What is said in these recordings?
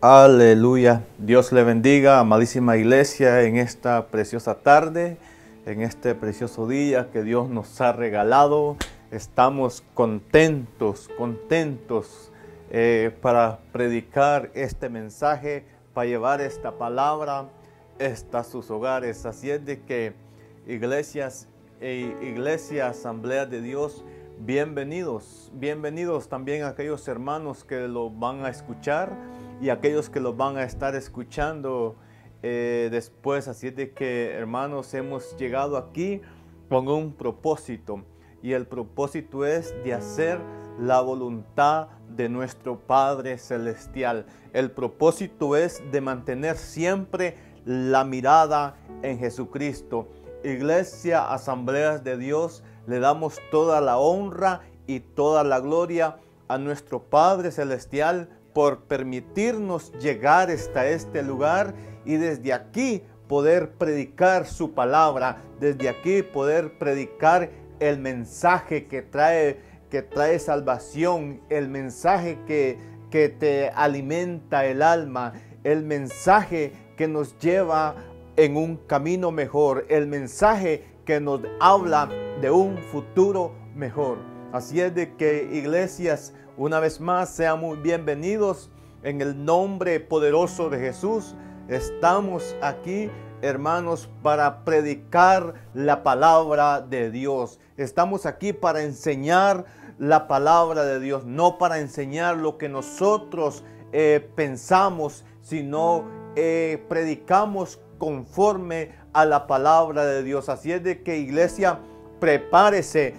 Aleluya. Dios le bendiga, amadísima iglesia, en esta preciosa tarde, en este precioso día que Dios nos ha regalado. Estamos contentos para predicar este mensaje, para llevar esta palabra hasta sus hogares. Así es de que iglesias Asamblea de Dios, bienvenidos también a aquellos hermanos que lo van a escuchar y aquellos que lo van a estar escuchando después. Así es de que, hermanos, hemos llegado aquí con un propósito, y el propósito es de hacer la voluntad de nuestro Padre Celestial. El propósito es de mantener siempre la mirada en Jesucristo. Iglesia Asambleas de Dios, le damos toda la honra y toda la gloria a nuestro Padre Celestial por permitirnos llegar hasta este lugar y desde aquí poder predicar su palabra, desde aquí poder predicar el mensaje que trae salvación, el mensaje que te alimenta el alma, el mensaje que nos lleva en un camino mejor, el mensaje que nos habla de un futuro mejor. Así es de que, iglesias, una vez más, sean muy bienvenidos en el nombre poderoso de Jesús. Estamos aquí, hermanos, para predicar la palabra de Dios. Estamos aquí para enseñar la palabra de Dios, no para enseñar lo que nosotros pensamos, sino predicamos conforme a la palabra de Dios. Así es de que, iglesia, prepárese,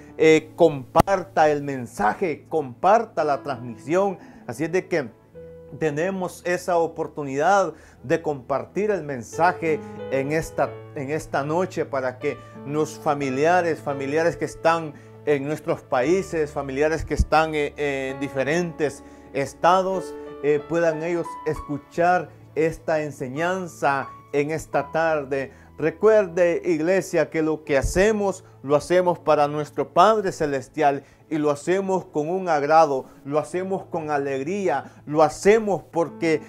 comparta el mensaje, comparta la transmisión. Así es de que tenemos esa oportunidad de compartir el mensaje en esta noche, para que los familiares que están en nuestros países, familiares que están en diferentes estados, puedan ellos escuchar esta enseñanza en esta tarde. Recuerde, iglesia, que lo que hacemos, lo hacemos para nuestro Padre Celestial, y lo hacemos con un agrado, lo hacemos con alegría, lo hacemos porque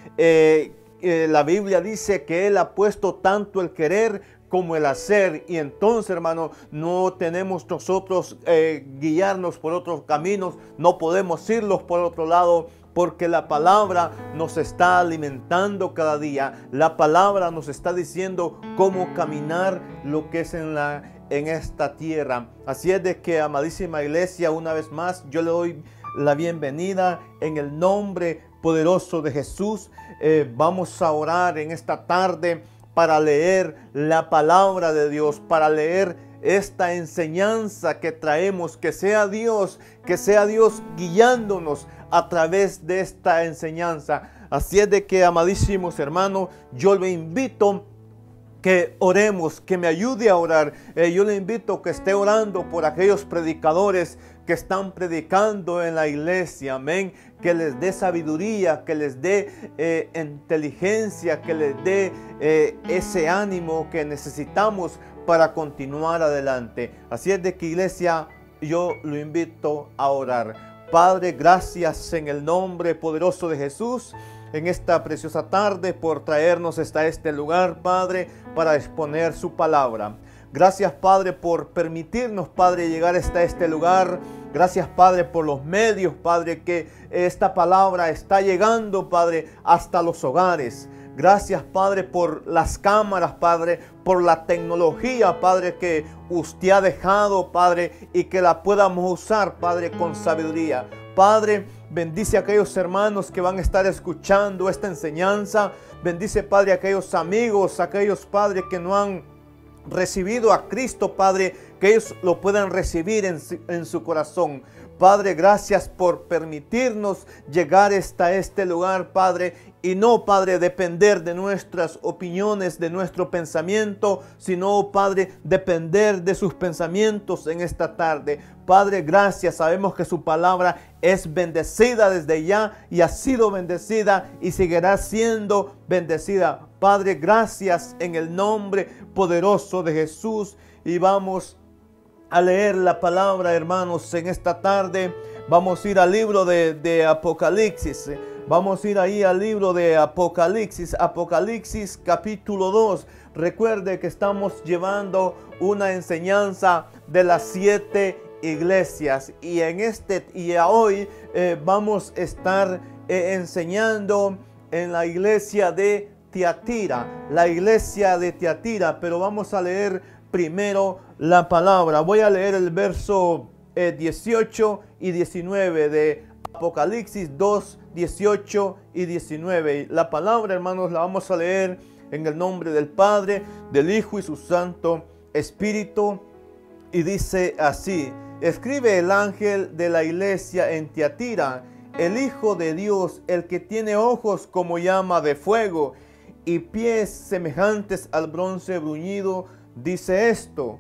la Biblia dice que Él ha puesto tanto el querer como el hacer. Y entonces, hermano, no tenemos nosotros guiarnos por otros caminos, no podemos irnos por otro lado, porque la palabra nos está alimentando cada día. La palabra nos está diciendo cómo caminar lo que es en esta tierra. Así es de que, amadísima iglesia, una vez más yo le doy la bienvenida en el nombre poderoso de Jesús. Vamos a orar en esta tarde para leer la palabra de Dios, para leer esta enseñanza que traemos, que sea Dios guiándonos a través de esta enseñanza. Así es de que, amadísimos hermanos, yo le invito que oremos, que me ayude a orar. Yo le invito que esté orando por aquellos predicadores que están predicando en la iglesia, amén, que les dé sabiduría, que les dé inteligencia, que les dé ese ánimo que necesitamos para continuar adelante. Así es de que, iglesia, yo lo invito a orar. Padre, gracias en el nombre poderoso de Jesús, en esta preciosa tarde, por traernos hasta este lugar, Padre, para exponer su palabra. Gracias, Padre, por permitirnos, Padre, llegar hasta este lugar. Gracias, Padre, por los medios, Padre, que esta palabra está llegando, Padre, hasta los hogares. Gracias, Padre, por las cámaras, Padre, por la tecnología, Padre, que usted ha dejado, Padre, y que la podamos usar, Padre, con sabiduría. Padre, bendice a aquellos hermanos que van a estar escuchando esta enseñanza. Bendice, Padre, a aquellos amigos, aquellos, Padre, que no han recibido a Cristo, Padre, que ellos lo puedan recibir en su corazón. Padre, gracias por permitirnos llegar hasta este lugar, Padre, y no, Padre, depender de nuestras opiniones, de nuestro pensamiento, sino, Padre, depender de sus pensamientos en esta tarde. Padre, gracias. Sabemos que su palabra es bendecida desde ya y ha sido bendecida y seguirá siendo bendecida. Padre, gracias en el nombre poderoso de Jesús. Y vamos a leer la palabra, hermanos, en esta tarde. Vamos a ir al libro de Apocalipsis. Vamos a ir ahí al libro de Apocalipsis, Apocalipsis capítulo 2. Recuerde que estamos llevando una enseñanza de las 7 iglesias y hoy vamos a estar enseñando en la iglesia de Tiatira, pero vamos a leer primero la palabra. Voy a leer el verso 18 y 19 de Apocalipsis 2, 18 y 19. La palabra, hermanos, la vamos a leer en el nombre del Padre, del Hijo y su Santo Espíritu. Y dice así: escribe el ángel de la iglesia en Tiatira, el Hijo de Dios, el que tiene ojos como llama de fuego y pies semejantes al bronce bruñido, dice esto.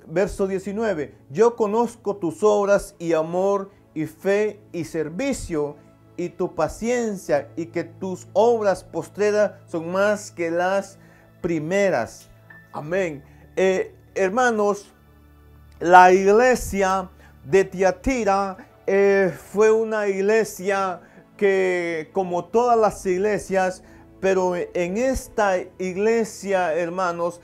Verso 19, yo conozco tus obras y amor y fe y servicio y tu paciencia, y que tus obras postreras son más que las primeras. Amén. Hermanos, la iglesia de Tiatira fue una iglesia que, como todas las iglesias, pero en esta iglesia, hermanos,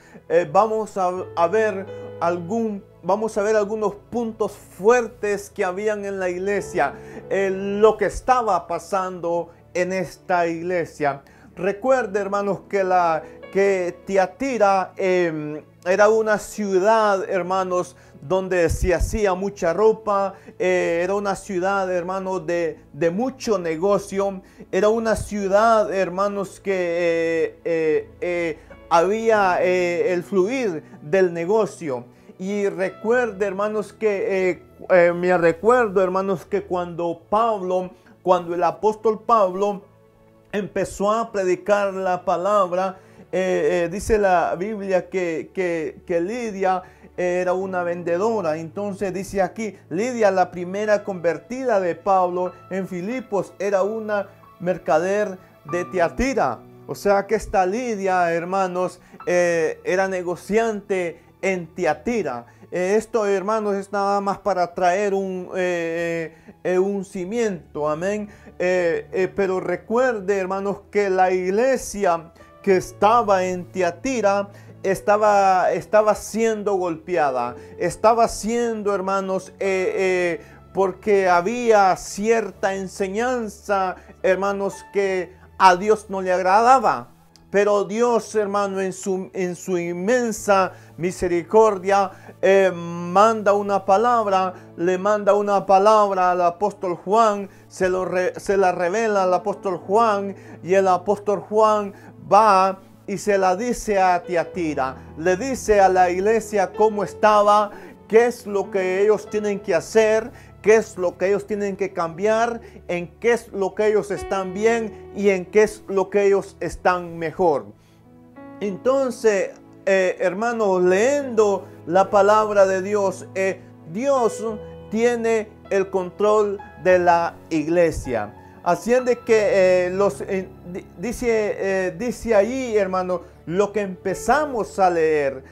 vamos a ver algunos puntos fuertes que habían en la iglesia, lo que estaba pasando en esta iglesia. Recuerde, hermanos, que Tiatira era una ciudad, hermanos, donde se hacía mucha ropa, era una ciudad, hermanos, de mucho negocio, era una ciudad, hermanos, que había el fluir del negocio. Y recuerde, hermanos, que cuando el apóstol Pablo empezó a predicar la palabra, dice la Biblia que Lidia era una vendedora. Entonces dice aquí, Lidia, la primera convertida de Pablo en Filipos, era una mercader de Tiatira. O sea que esta Lidia, hermanos, era negociante en Tiatira. Esto, hermanos, es nada más para traer un cimiento. Amén. Pero recuerde, hermanos, que la iglesia que estaba en Tiatira estaba siendo golpeada. Estaba siendo, hermanos, porque había cierta enseñanza, hermanos, que a Dios no le agradaba. Pero Dios, hermano, en su inmensa misericordia, le manda una palabra al apóstol Juan, se la revela al apóstol Juan, y el apóstol Juan va y se la dice a Tiatira. Le dice a la iglesia cómo estaba, qué es lo que ellos tienen que hacer, qué es lo que ellos tienen que cambiar, en qué es lo que ellos están bien y en qué es lo que ellos están mejor. Entonces, hermanos, leyendo la palabra de Dios, Dios tiene el control de la iglesia. Así es de que dice ahí, hermano, lo que empezamos a leer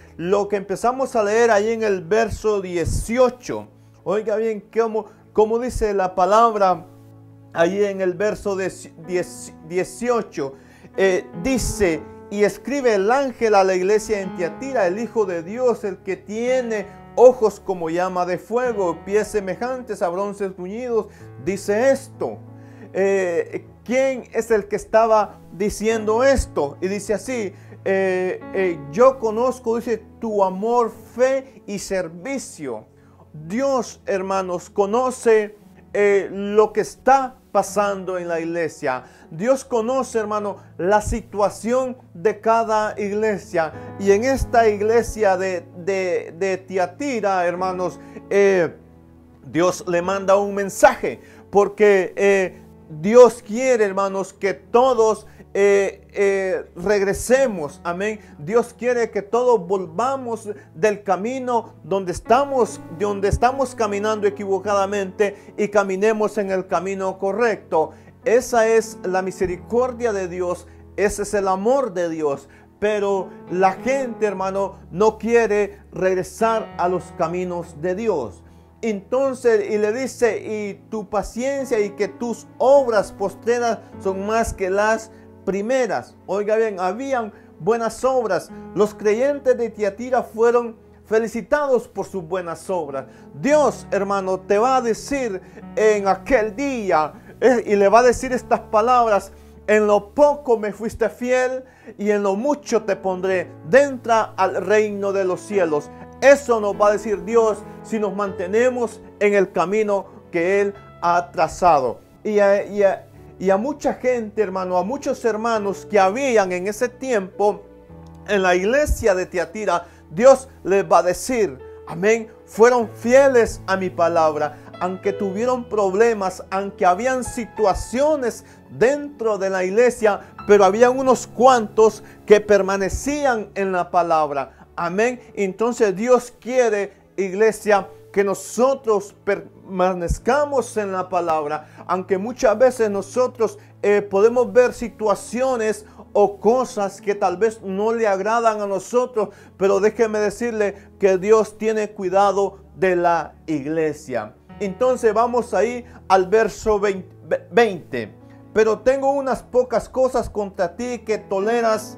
ahí en el verso 18. Oiga bien, como dice la palabra ahí en el verso 18. Dice, y escribe el ángel a la iglesia en Tiatira, el Hijo de Dios, el que tiene ojos como llama de fuego, pies semejantes a bronces bruñidos, dice esto. ¿Quién es el que estaba diciendo esto? Y dice así, yo conozco, dice, tu amor, fe y servicio. Dios, hermanos, conoce lo que está pasando en la iglesia. Dios conoce, hermano, la situación de cada iglesia. Y en esta iglesia de Tiatira, hermanos, Dios le manda un mensaje, porque Dios quiere, hermanos, que todos regresemos. Amén. Dios quiere que todos volvamos del camino donde estamos caminando equivocadamente y caminemos en el camino correcto. Esa es la misericordia de Dios. Ese es el amor de Dios. Pero la gente, hermano, no quiere regresar a los caminos de Dios. Entonces, y le dice, y tu paciencia y que tus obras postreras son más que las primeras. Oiga bien, habían buenas obras. Los creyentes de Tiatira fueron felicitados por sus buenas obras. Dios, hermano, te va a decir en aquel día, y le va a decir estas palabras: en lo poco me fuiste fiel y en lo mucho te pondré. Entra al reino de los cielos. Eso nos va a decir Dios si nos mantenemos en el camino que Él ha trazado. Y a mucha gente, hermano, a muchos hermanos que habían en ese tiempo en la iglesia de Tiatira, Dios les va a decir, amén, fueron fieles a mi palabra, aunque tuvieron problemas, aunque habían situaciones dentro de la iglesia, pero había unos cuantos que permanecían en la palabra. Amén. Entonces Dios quiere, iglesia, que nosotros permanezcamos en la palabra, aunque muchas veces nosotros podemos ver situaciones o cosas que tal vez no le agradan a nosotros, pero déjeme decirle que Dios tiene cuidado de la iglesia. Entonces vamos ahí al verso 20. Pero tengo unas pocas cosas contra ti, que toleras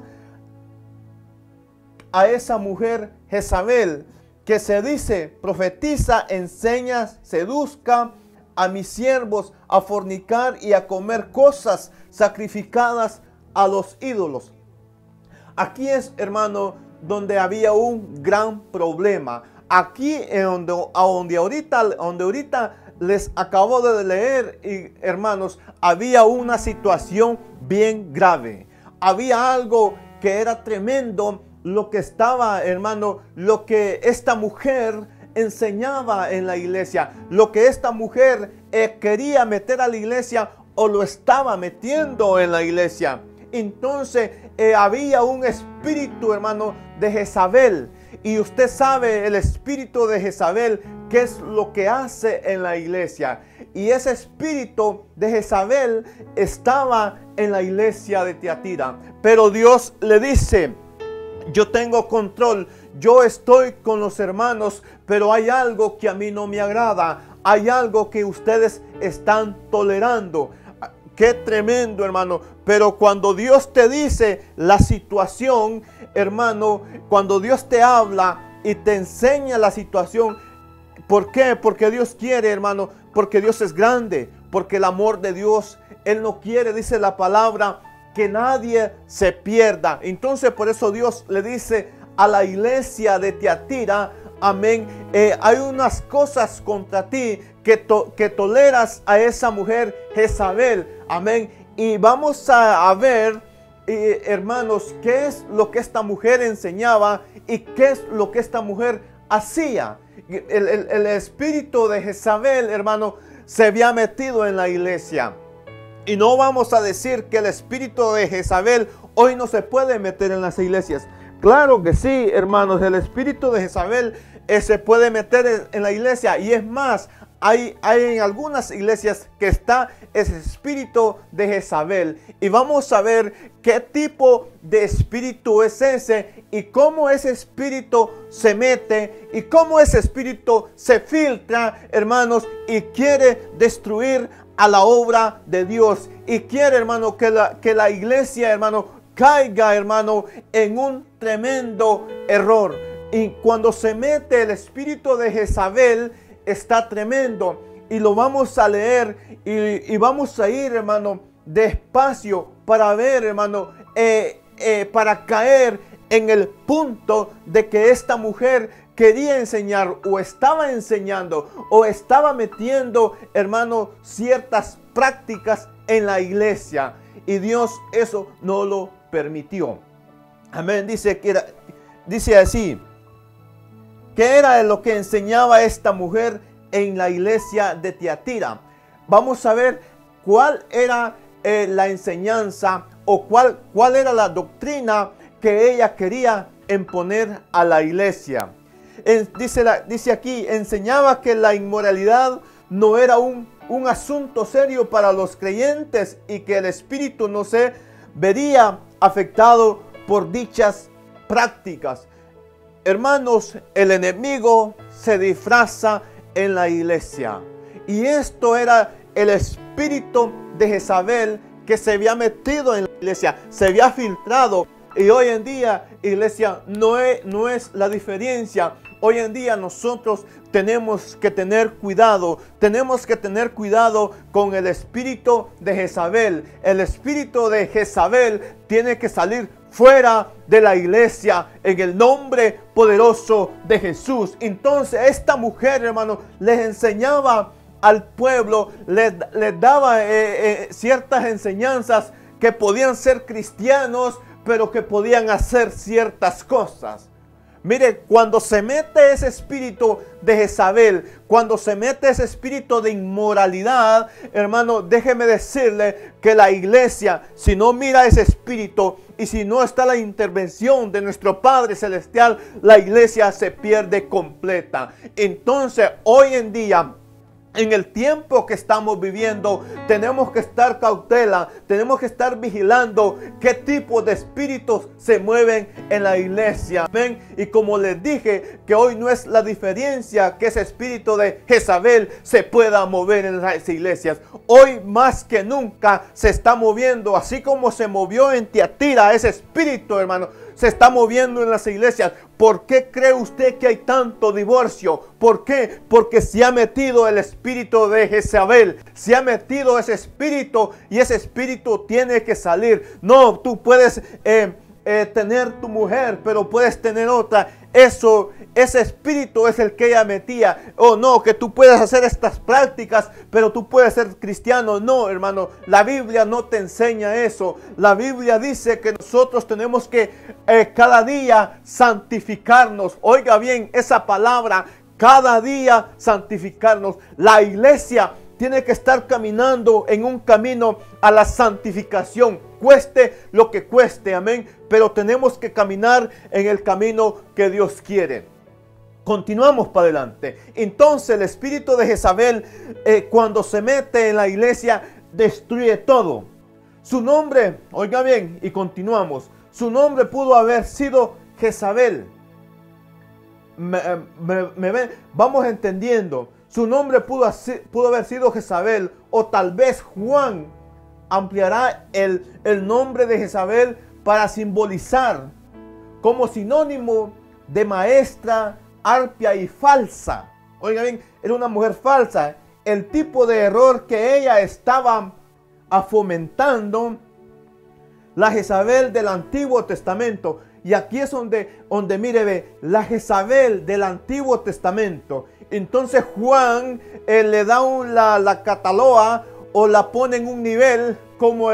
a esa mujer Jezabel, que se dice, profetiza, enseña, seduzca a mis siervos a fornicar y a comer cosas sacrificadas a los ídolos. Aquí es, hermano, donde había un gran problema. Aquí donde ahorita les acabo de leer, y, hermanos, había una situación bien grave. Había algo que era tremendo, lo que estaba, hermano, lo que esta mujer enseñaba en la iglesia, lo que esta mujer quería meter a la iglesia o lo estaba metiendo en la iglesia. Entonces había un espíritu, hermano, de Jezabel. Y usted sabe, el espíritu de Jezabel, qué es lo que hace en la iglesia. Y ese espíritu de Jezabel estaba en la iglesia de Tiatira. Pero Dios le dice, yo tengo control, yo estoy con los hermanos, pero hay algo que a mí no me agrada. Hay algo que ustedes están tolerando. Qué tremendo, hermano. Pero cuando Dios te dice la situación, hermano, cuando Dios te habla y te enseña la situación, ¿por qué? Porque Dios quiere, hermano, porque Dios es grande, porque el amor de Dios, Él no quiere, dice la palabra, que nadie se pierda. Entonces por eso Dios le dice a la iglesia de Tiatira, amén, hay unas cosas contra ti que toleras a esa mujer Jezabel, amén. Y vamos a ver, hermanos, qué es lo que esta mujer enseñaba y qué es lo que esta mujer hacía. El espíritu de Jezabel, hermano, se había metido en la iglesia. Y no vamos a decir que el espíritu de Jezabel hoy no se puede meter en las iglesias. Claro que sí, hermanos, el espíritu de Jezabel se puede meter en la iglesia. Y es más, hay en algunas iglesias que está ese espíritu de Jezabel. Y vamos a ver qué tipo de espíritu es ese y cómo ese espíritu se mete y cómo ese espíritu se filtra, hermanos, y quiere destruir a la obra de Dios. Y quiere, hermano, que la iglesia, hermano, caiga, hermano, en un tremendo error. Y cuando se mete el espíritu de Jezabel, está tremendo. Y lo vamos a leer y vamos a ir, hermano, despacio para ver, hermano, para caer en el punto de que esta mujer quería enseñar o estaba enseñando o estaba metiendo, hermano, ciertas prácticas en la iglesia. Y Dios eso no lo permitió. Amén. Dice así. ¿Qué era lo que enseñaba esta mujer en la iglesia de Tiatira? Vamos a ver cuál era la enseñanza o cuál era la doctrina que ella quería imponer a la iglesia. Dice aquí, enseñaba que la inmoralidad no era un asunto serio para los creyentes y que el espíritu no se vería afectado por dichas prácticas. Hermanos, el enemigo se disfraza en la iglesia. Y esto era el espíritu de Jezabel que se había metido en la iglesia, se había filtrado. Y hoy en día, iglesia, no es la diferencia. Hoy en día nosotros tenemos que tener cuidado. Tenemos que tener cuidado con el espíritu de Jezabel. El espíritu de Jezabel tiene que salir fuera de la iglesia en el nombre poderoso de Jesús. Entonces esta mujer, hermano, les enseñaba al pueblo, les daba ciertas enseñanzas que podían ser cristianos, pero que podían hacer ciertas cosas. Mire, cuando se mete ese espíritu de Jezabel, cuando se mete ese espíritu de inmoralidad, hermano, déjeme decirle que la iglesia, si no mira ese espíritu y si no está la intervención de nuestro Padre Celestial, la iglesia se pierde completa. Entonces, hoy en día, en el tiempo que estamos viviendo, tenemos que estar cautela, tenemos que estar vigilando qué tipo de espíritus se mueven en la iglesia. Amén. Y como les dije, que hoy no es la diferencia que ese espíritu de Jezabel se pueda mover en las iglesias. Hoy más que nunca se está moviendo, así como se movió en Tiatira ese espíritu, hermano, se está moviendo en las iglesias. ¿Por qué cree usted que hay tanto divorcio? ¿Por qué? Porque se ha metido el espíritu de Jezabel. Se ha metido ese espíritu y ese espíritu tiene que salir. No, tú puedes tener tu mujer, pero puedes tener otra. Ese espíritu es el que ella metía. Oh no, que tú puedes hacer estas prácticas, pero tú puedes ser cristiano. No, hermano, la Biblia no te enseña eso. La Biblia dice que nosotros tenemos que cada día santificarnos. Oiga bien esa palabra, cada día santificarnos. La iglesia tiene que estar caminando en un camino a la santificación, cueste lo que cueste, amén. Pero tenemos que caminar en el camino que Dios quiere. Continuamos para adelante. Entonces el espíritu de Jezabel, cuando se mete en la iglesia, destruye todo. Su nombre, oiga bien, y continuamos. Su nombre pudo haber sido Jezabel. ¿Me ven? Vamos entendiendo. Su nombre pudo haber sido Jezabel, o tal vez Juan ampliará el nombre de Jezabel para simbolizar como sinónimo de maestra, arpia y falsa. Oiga bien, era una mujer falsa. El tipo de error que ella estaba fomentando, la Jezabel del Antiguo Testamento. Y aquí es donde mire, ve, la Jezabel del Antiguo Testamento. Entonces Juan le da la cataloga o la pone en un nivel como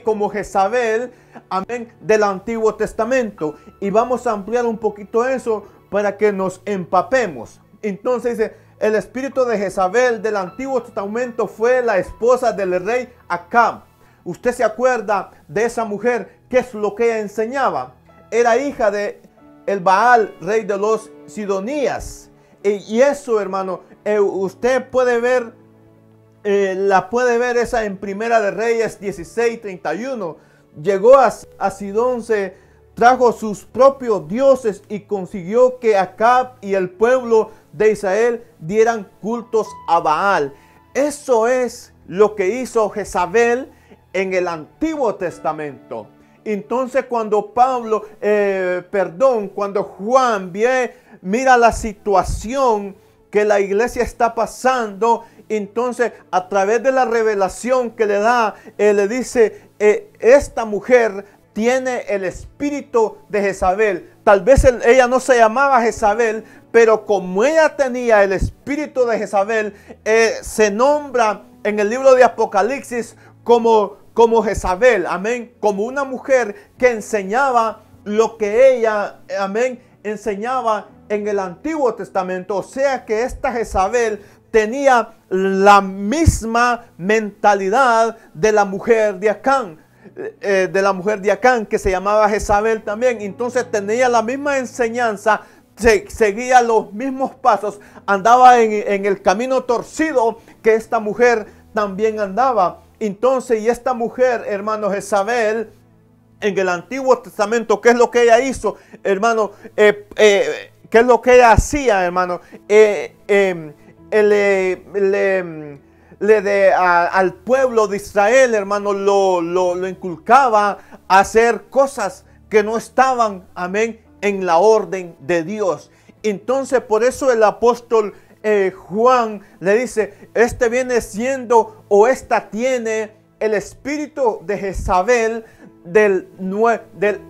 como Jezabel, amén, del Antiguo Testamento. Y vamos a ampliar un poquito eso para que nos empapemos. Entonces dice, el espíritu de Jezabel del Antiguo Testamento fue la esposa del rey Acab. ¿Usted se acuerda de esa mujer? ¿Qué es lo que ella enseñaba? Era hija de el Baal, rey de los Sidonías. Y eso, hermano, usted puede ver, la puede ver esa en Primera de Reyes 16:31. Llegó a Sidón, trajo sus propios dioses y consiguió que Acab y el pueblo de Israel dieran cultos a Baal. Eso es lo que hizo Jezabel en el Antiguo Testamento. Entonces cuando cuando Juan mira la situación que la iglesia está pasando, entonces a través de la revelación que le da, le dice, esta mujer tiene el espíritu de Jezabel. Tal vez ella no se llamaba Jezabel, pero como ella tenía el espíritu de Jezabel, se nombra en el libro de Apocalipsis como Jezabel, amén, como una mujer que enseñaba lo que ella, amén, enseñaba en el Antiguo Testamento. O sea que esta Jezabel tenía la misma mentalidad de la mujer de Acán, que se llamaba Jezabel también. Entonces tenía la misma enseñanza, seguía los mismos pasos, andaba en el camino torcido que esta mujer también andaba. Entonces, y esta mujer, hermano, Jezabel, en el Antiguo Testamento, ¿qué es lo que ella hizo, hermano? ¿Qué es lo que ella hacía, hermano? al pueblo de Israel, hermano, lo inculcaba a hacer cosas que no estaban, amén, en la orden de Dios. Entonces, por eso el apóstol Juan le dice, este viene siendo, o esta tiene el espíritu de Jezabel del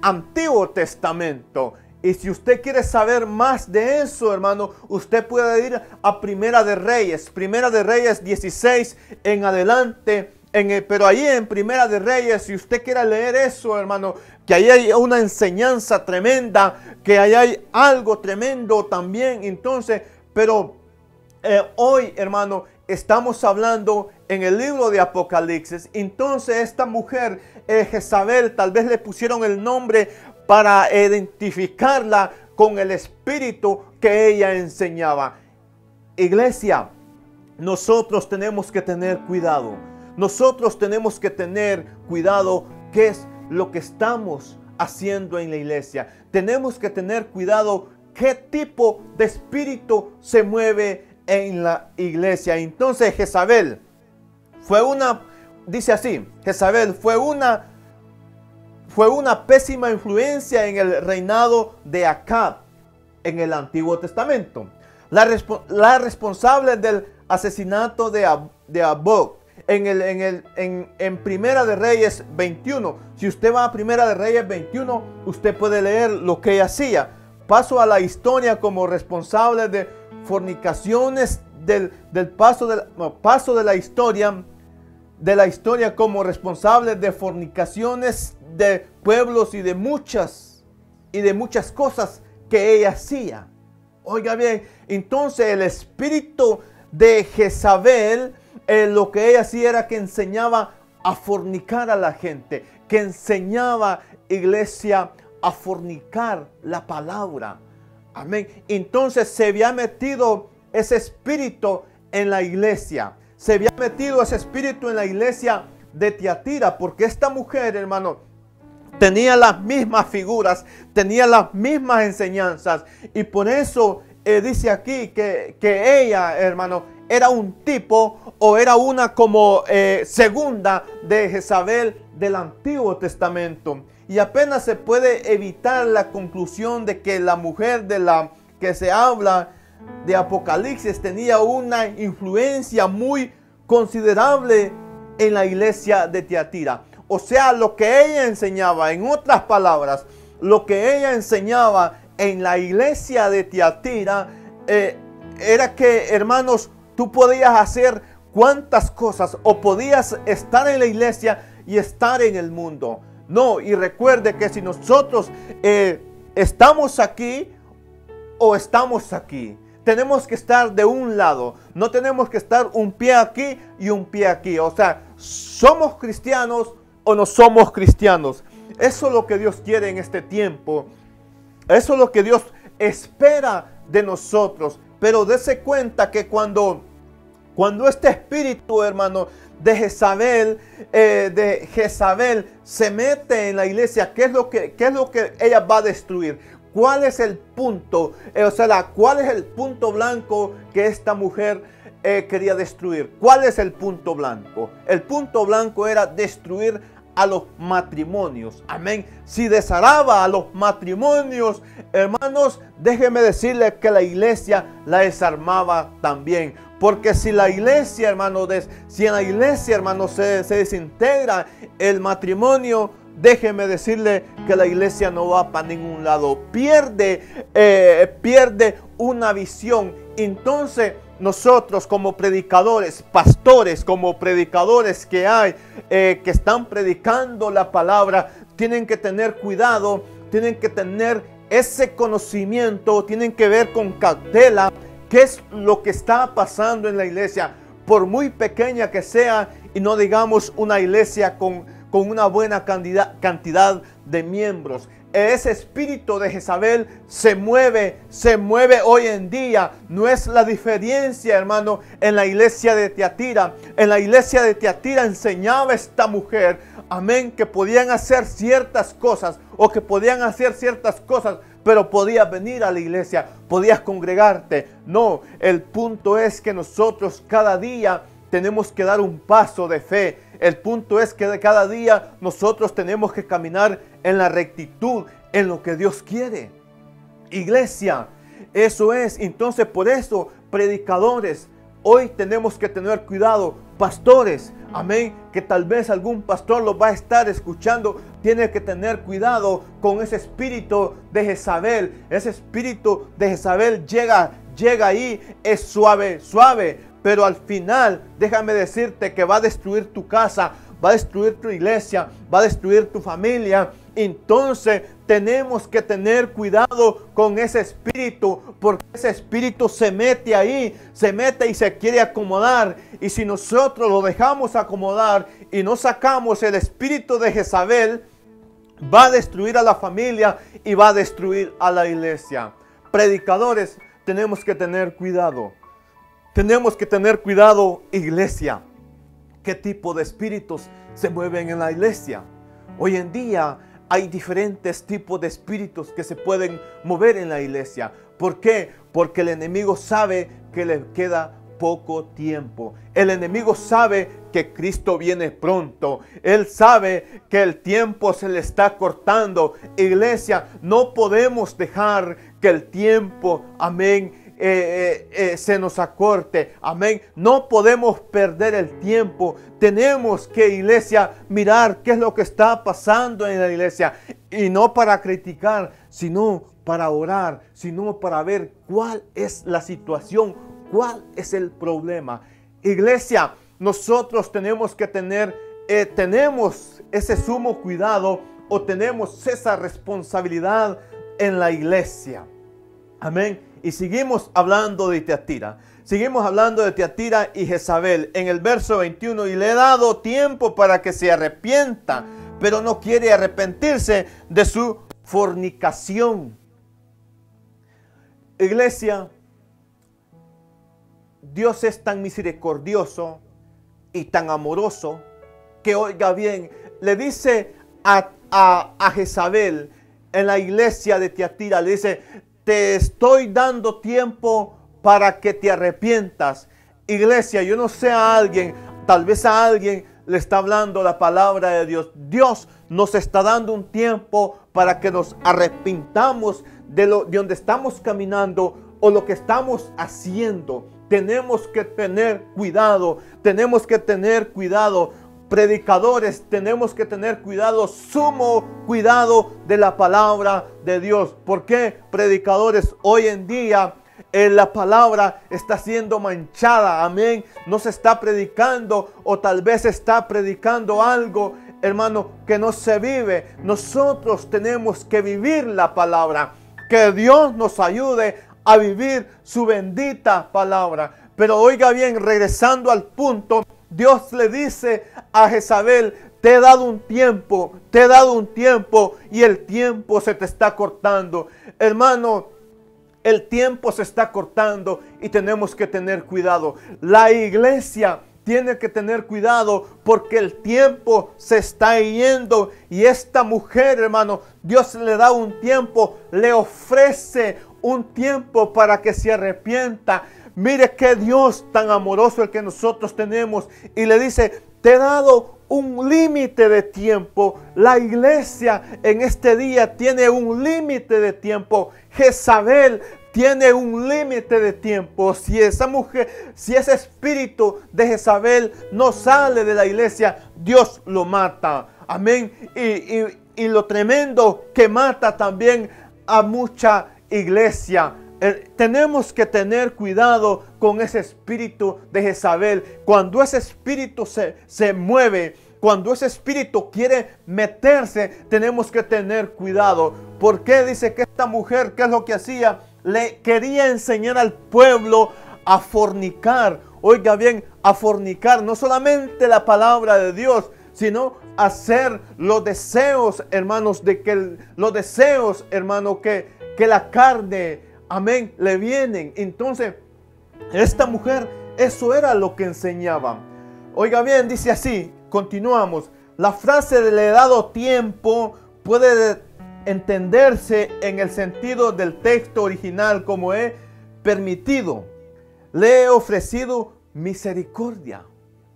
Antiguo Testamento. Y si usted quiere saber más de eso, hermano, usted puede ir a Primera de Reyes 16 en adelante. Pero ahí en Primera de Reyes, si usted quiere leer eso, hermano, que ahí hay una enseñanza tremenda, que ahí hay algo tremendo también. Entonces, pero hoy, hermano, estamos hablando en el libro de Apocalipsis. Entonces, esta mujer, Jezabel, tal vez le pusieron el nombre para identificarla con el espíritu que ella enseñaba. Iglesia, nosotros tenemos que tener cuidado. Nosotros tenemos que tener cuidado qué es lo que estamos haciendo en la iglesia. Tenemos que tener cuidado qué tipo de espíritu se mueve en la iglesia. Entonces Jezabel fue dice así, Jezabel fue una pésima influencia en el reinado de Acab en el Antiguo Testamento. La responsable del asesinato de Abog en Primera de Reyes 21. Si usted va a Primera de Reyes 21, usted puede leer lo que ella hacía. Paso a la historia como responsable de fornicaciones paso de la historia como responsable de fornicaciones de pueblos y de muchas cosas que ella hacía. Oiga bien, entonces el espíritu de Jezabel, lo que ella hacía era que enseñaba a fornicar a la gente, que enseñaba, iglesia, a fornicar la palabra. Amén. Entonces se había metido ese espíritu en la iglesia. Se había metido ese espíritu en la iglesia de Tiatira, porque esta mujer, hermano, tenía las mismas figuras, tenía las mismas enseñanzas. Y por eso dice aquí que ella, hermano, era un tipo o era una como segunda de Jezabel del Antiguo Testamento. Y apenas se puede evitar la conclusión de que la mujer de la que se habla de Apocalipsis tenía una influencia muy considerable en la iglesia de Tiatira. O sea, lo que ella enseñaba, en otras palabras, lo que ella enseñaba en la iglesia de Tiatira era que, hermanos, tú podías hacer cuantas cosas o podías estar en la iglesia y estar en el mundo. No, y recuerde que si nosotros estamos aquí o estamos aquí, tenemos que estar de un lado. No tenemos que estar un pie aquí y un pie aquí. O sea, ¿somos cristianos o no somos cristianos? Eso es lo que Dios quiere en este tiempo. Eso es lo que Dios espera de nosotros. Pero dése cuenta que cuando este espíritu, hermano, de Jezabel se mete en la iglesia, ¿qué es lo que ella va a destruir? ¿Cuál es el punto? ¿Cuál es el punto blanco que esta mujer quería destruir? ¿Cuál es el punto blanco? El punto blanco era destruir a los matrimonios. Amén. Si desarraba a los matrimonios, hermanos, déjeme decirle que la iglesia la desarmaba también. Porque si en la iglesia, hermano, se desintegra el matrimonio, déjeme decirle que la iglesia no va para ningún lado. Pierde una visión. Entonces, nosotros como predicadores, pastores, como predicadores que hay, que están predicando la palabra, tienen que tener cuidado, tienen que tener ese conocimiento, tienen que ver con cautela qué es lo que está pasando en la iglesia, por muy pequeña que sea, y no digamos una iglesia con una buena cantidad de miembros. ese espíritu de Jezabel se mueve hoy en día. No es la diferencia, hermano, en la iglesia de Tiatira. En la iglesia de Tiatira enseñaba esta mujer, amén, que podían hacer ciertas cosas o que podían hacer ciertas cosas, pero podías venir a la iglesia, podías congregarte. No, el punto es que nosotros cada día tenemos que dar un paso de fe. El punto es que cada día nosotros tenemos que caminar en la rectitud, en lo que Dios quiere. Iglesia, eso es. Entonces, por eso, predicadores, hoy tenemos que tener cuidado. Pastores, amén, que tal vez algún pastor los va a estar escuchando. Tiene que tener cuidado con ese espíritu de Jezabel. Ese espíritu de Jezabel llega ahí, es suave, pero al final, déjame decirte que va a destruir tu casa, va a destruir tu iglesia, va a destruir tu familia. Entonces tenemos que tener cuidado con ese espíritu, porque ese espíritu se mete ahí, se mete y se quiere acomodar. Y si nosotros lo dejamos acomodar y no sacamos el espíritu de Jezabel, va a destruir a la familia y va a destruir a la iglesia. Predicadores, tenemos que tener cuidado. Tenemos que tener cuidado, iglesia. ¿Qué tipo de espíritus se mueven en la iglesia? Hoy en día hay diferentes tipos de espíritus que se pueden mover en la iglesia. ¿Por qué? Porque el enemigo sabe que le queda poco tiempo. El enemigo sabe que Cristo viene pronto. Él sabe que el tiempo se le está cortando. Iglesia, no podemos dejar que el tiempo, amén, se nos acorte, amén. No podemos perder el tiempo. Tenemos que, iglesia, mirar qué es lo que está pasando en la iglesia, y no para criticar, sino para orar, sino para ver cuál es la situación, cuál es el problema. Iglesia, nosotros tenemos que tener tenemos ese sumo cuidado, o tenemos esa responsabilidad en la iglesia, amén. Y seguimos hablando de Tiatira. Seguimos hablando de Tiatira y Jezabel. En el verso 21, y le he dado tiempo para que se arrepienta, pero no quiere arrepentirse de su fornicación. Iglesia, Dios es tan misericordioso y tan amoroso que, oiga bien, le dice a Jezabel en la iglesia de Tiatira, le dice: te estoy dando tiempo para que te arrepientas. Iglesia, yo no sé a alguien, tal vez a alguien le está hablando la palabra de Dios. Dios nos está dando un tiempo para que nos arrepintamos de donde estamos caminando o lo que estamos haciendo. Tenemos que tener cuidado, tenemos que tener cuidado. Predicadores, tenemos que tener cuidado, sumo cuidado de la palabra de Dios. ¿Por qué, predicadores? Hoy en día la palabra está siendo manchada, amén. No se está predicando, o tal vez está predicando algo, hermano, que no se vive. Nosotros tenemos que vivir la palabra. Que Dios nos ayude a vivir su bendita palabra. Pero oiga bien, regresando al punto, Dios le dice a Jezabel: te he dado un tiempo, y el tiempo se te está cortando. Hermano, el tiempo se está cortando y tenemos que tener cuidado. La iglesia tiene que tener cuidado porque el tiempo se está yendo. Y esta mujer, hermano, Dios le da un tiempo, le ofrece un tiempo para que se arrepienta. Mire qué Dios tan amoroso el que nosotros tenemos. Y le dice: te he dado un límite de tiempo. La iglesia en este día tiene un límite de tiempo. Jezabel tiene un límite de tiempo. Si esa mujer, si ese espíritu de Jezabel no sale de la iglesia, Dios lo mata. Amén. Y lo tremendo, que mata también a mucha iglesia. Tenemos que tener cuidado con ese espíritu de Jezabel. Cuando ese espíritu se mueve, cuando ese espíritu quiere meterse, tenemos que tener cuidado. ¿Por qué? Dice que esta mujer, ¿qué es lo que hacía? Le quería enseñar al pueblo a fornicar. Oiga bien, a fornicar. No solamente la palabra de Dios, sino hacer los deseos, hermanos, los deseos, hermano, que la carne, amén, le vienen. Entonces, esta mujer, eso era lo que enseñaba. Oiga bien, dice así, continuamos. La frase de le he dado tiempo puede entenderse en el sentido del texto original como he permitido. Le he ofrecido misericordia.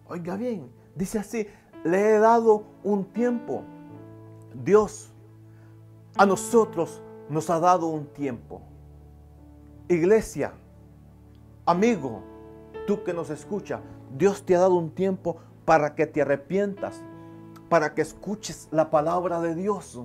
Oiga bien, dice así, le he dado un tiempo. Dios a nosotros nos ha dado un tiempo. Iglesia, amigo, tú que nos escuchas, Dios te ha dado un tiempo para que te arrepientas, para que escuches la palabra de Dios,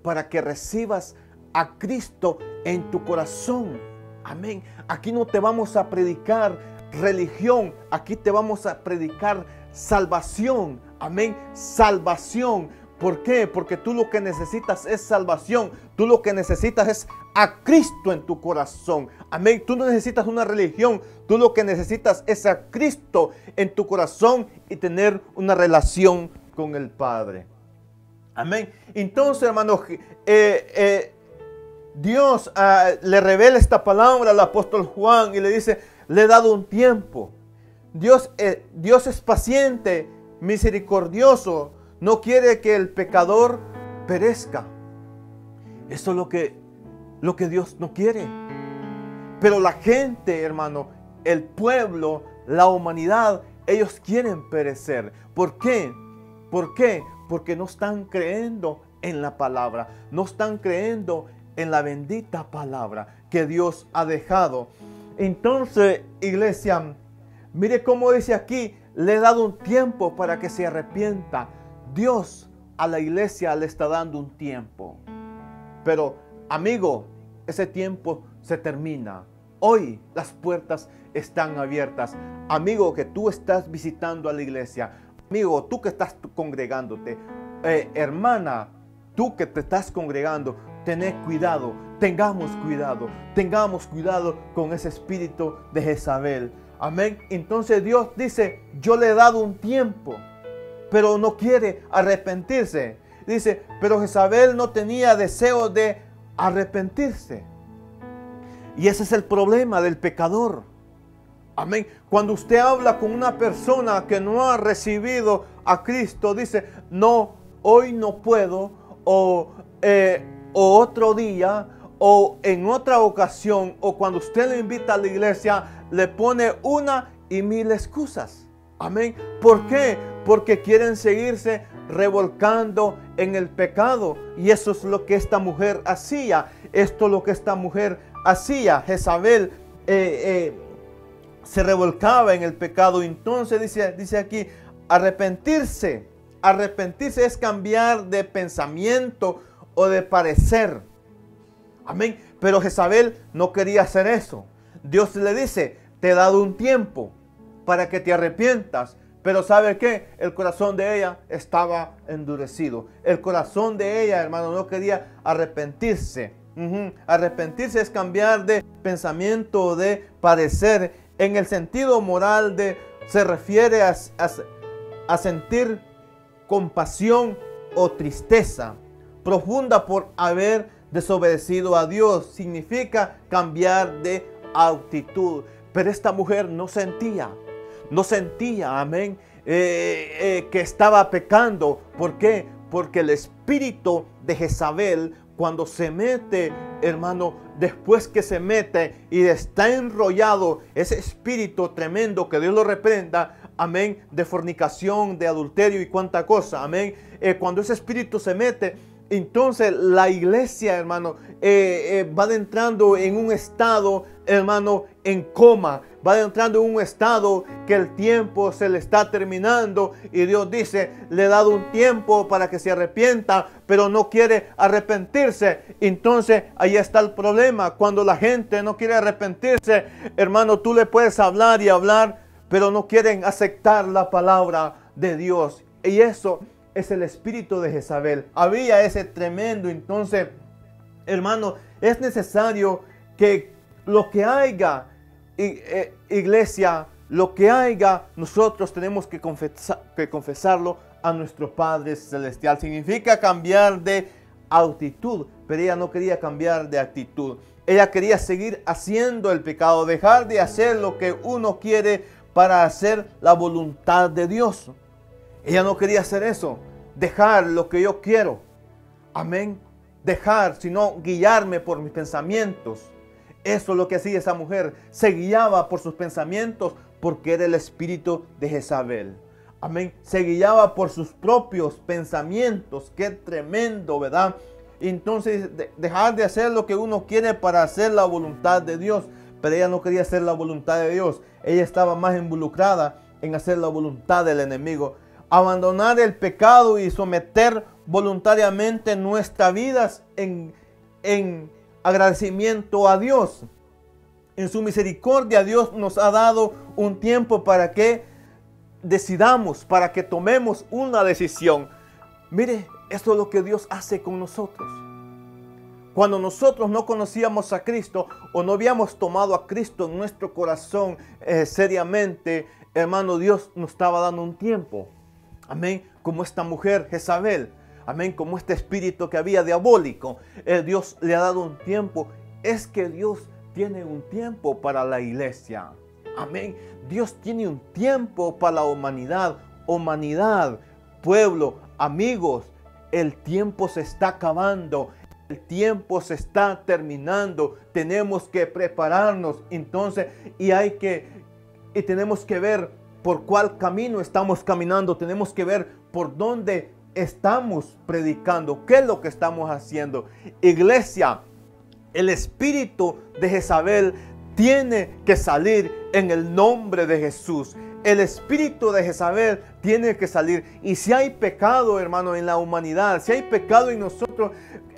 para que recibas a Cristo en tu corazón. Amén. Aquí no te vamos a predicar religión, aquí te vamos a predicar salvación. Amén. Salvación. ¿Por qué? Porque tú lo que necesitas es salvación. Tú lo que necesitas es a Cristo en tu corazón. Amén. Tú no necesitas una religión. Tú lo que necesitas es a Cristo en tu corazón y tener una relación con el Padre. Amén. Entonces, hermanos, Dios le revela esta palabra al apóstol Juan y le dice, le he dado un tiempo. Dios es paciente, misericordioso, no quiere que el pecador perezca. Eso es lo que Dios no quiere. Pero la gente, hermano, el pueblo, la humanidad, ellos quieren perecer. ¿Por qué? ¿Por qué? Porque no están creyendo en la palabra, no están creyendo en la bendita palabra que Dios ha dejado. Entonces, iglesia, mire cómo dice aquí, le he dado un tiempo para que se arrepienta. Dios a la iglesia le está dando un tiempo. Pero, amigo, ese tiempo se termina. Hoy las puertas están abiertas. Amigo, que tú estás visitando a la iglesia. Amigo, tú que estás congregándote. Hermana, tú que te estás congregando, tened cuidado. Tengamos cuidado con ese espíritu de Jezabel. Amén. Entonces Dios dice, yo le he dado un tiempo, pero no quiere arrepentirse. Dice, pero Jezabel no tenía deseo de arrepentirse. Y ese es el problema del pecador. Amén. Cuando usted habla con una persona que no ha recibido a Cristo, dice, no, hoy no puedo, o otro día, o en otra ocasión, o cuando usted le invita a la iglesia, le pone una y mil excusas. Amén. ¿Por qué? Porque quieren seguirse revolcando en el pecado. Y eso es lo que esta mujer hacía. Esto es lo que esta mujer hacía. Jezabel se revolcaba en el pecado. Entonces dice aquí, arrepentirse. Arrepentirse es cambiar de pensamiento o de parecer. Amén. Pero Jezabel no quería hacer eso. Dios le dice, te he dado un tiempo para que te arrepientas. Pero ¿sabe qué? El corazón de ella estaba endurecido. El corazón de ella, hermano, no quería arrepentirse. Arrepentirse es cambiar de pensamiento, de parecer. En el sentido moral se refiere a sentir compasión o tristeza profunda por haber desobedecido a Dios. Significa cambiar de actitud. Pero esta mujer no sentía, amén, que estaba pecando. ¿Por qué? Porque el espíritu de Jezabel, cuando se mete, hermano, después que se mete y está enrollado, ese espíritu tremendo, que Dios lo reprenda, amén, de fornicación, de adulterio y cuánta cosa, amén. Cuando ese espíritu se mete, entonces la iglesia, hermano, va entrando en un estado, hermano, en coma. Va entrando en un estado que el tiempo se le está terminando. Y Dios dice, le he dado un tiempo para que se arrepienta, pero no quiere arrepentirse. Entonces ahí está el problema. Cuando la gente no quiere arrepentirse, hermano, tú le puedes hablar y hablar, pero no quieren aceptar la palabra de Dios. Y eso es el espíritu de Jezabel. Había ese tremendo. Entonces, hermano, es necesario que lo que haya, iglesia, lo que haya, nosotros tenemos que confesarlo a nuestro Padre Celestial. Significa cambiar de actitud, pero ella no quería cambiar de actitud. Ella quería seguir haciendo el pecado, dejar de hacer lo que uno quiere para hacer la voluntad de Dios. Ella no quería hacer eso, dejar lo que yo quiero. Amén. Dejar, sino guiarme por mis pensamientos. Eso es lo que hacía esa mujer. Se guiaba por sus pensamientos porque era el espíritu de Jezabel. Amén. Se guiaba por sus propios pensamientos. Qué tremendo, ¿verdad? Entonces, dejar de hacer lo que uno quiere para hacer la voluntad de Dios. Pero ella no quería hacer la voluntad de Dios. Ella estaba más involucrada en hacer la voluntad del enemigo. Abandonar el pecado y someter voluntariamente nuestras vidas en agradecimiento a Dios. En su misericordia, Dios nos ha dado un tiempo para que decidamos, para que tomemos una decisión. Mire, esto es lo que Dios hace con nosotros. Cuando nosotros no conocíamos a Cristo o no habíamos tomado a Cristo en nuestro corazón seriamente, hermano, Dios nos estaba dando un tiempo. Amén. Como esta mujer Jezabel. Amén. Como este espíritu que había diabólico. Dios le ha dado un tiempo. Es que Dios tiene un tiempo para la iglesia. Amén. Dios tiene un tiempo para la humanidad. Humanidad, pueblo, amigos. El tiempo se está acabando. El tiempo se está terminando. Tenemos que prepararnos. Entonces, y tenemos que ver por cuál camino estamos caminando. Tenemos que ver por dónde estamos predicando. ¿Qué es lo que estamos haciendo? Iglesia, el espíritu de Jezabel tiene que salir en el nombre de Jesús. El espíritu de Jezabel tiene que salir. Y si hay pecado, hermano, en la humanidad, si hay pecado en nosotros,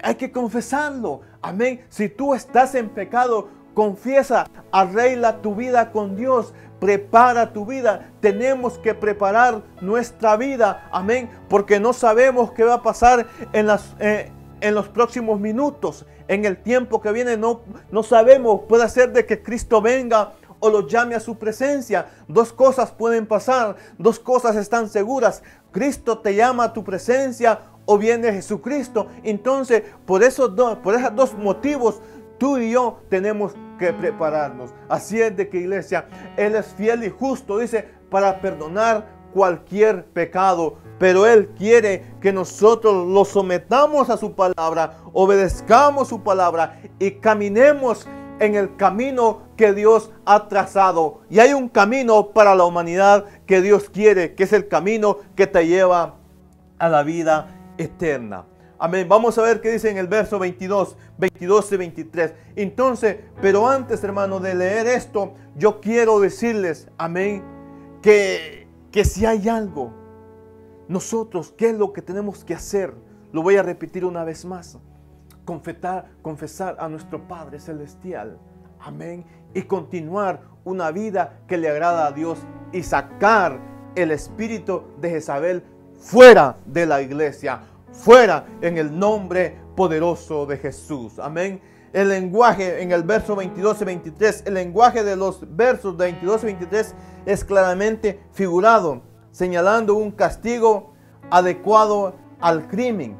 hay que confesarlo. Amén. Si tú estás en pecado, confiesa, arregla tu vida con Dios. Prepara tu vida. Tenemos que preparar nuestra vida. Amén. Porque no sabemos qué va a pasar en los próximos minutos. En el tiempo que viene no sabemos. Puede ser de que Cristo venga o lo llame a su presencia. Dos cosas pueden pasar. Dos cosas están seguras. Cristo te llama a tu presencia o viene Jesucristo. Entonces, por esos dos motivos, tú y yo tenemos que prepararnos. Así es de que, iglesia, Él es fiel y justo, dice, para perdonar cualquier pecado. Pero Él quiere que nosotros lo sometamos a su palabra, obedezcamos su palabra y caminemos en el camino que Dios ha trazado. Y hay un camino para la humanidad que Dios quiere, que es el camino que te lleva a la vida eterna. Amén. Vamos a ver qué dice en el verso 22 y 23. Entonces, pero antes, hermano, de leer esto, yo quiero decirles, amén, que si hay algo, nosotros, ¿qué es lo que tenemos que hacer? Lo voy a repetir una vez más. Confesar a nuestro Padre Celestial. Amén. Y continuar una vida que le agrada a Dios y sacar el espíritu de Jezabel fuera de la iglesia. Fuera en el nombre poderoso de Jesús. Amén. El lenguaje en el verso 22 y 23, el lenguaje de los versos 22 y 23 es claramente figurado, señalando un castigo adecuado al crimen.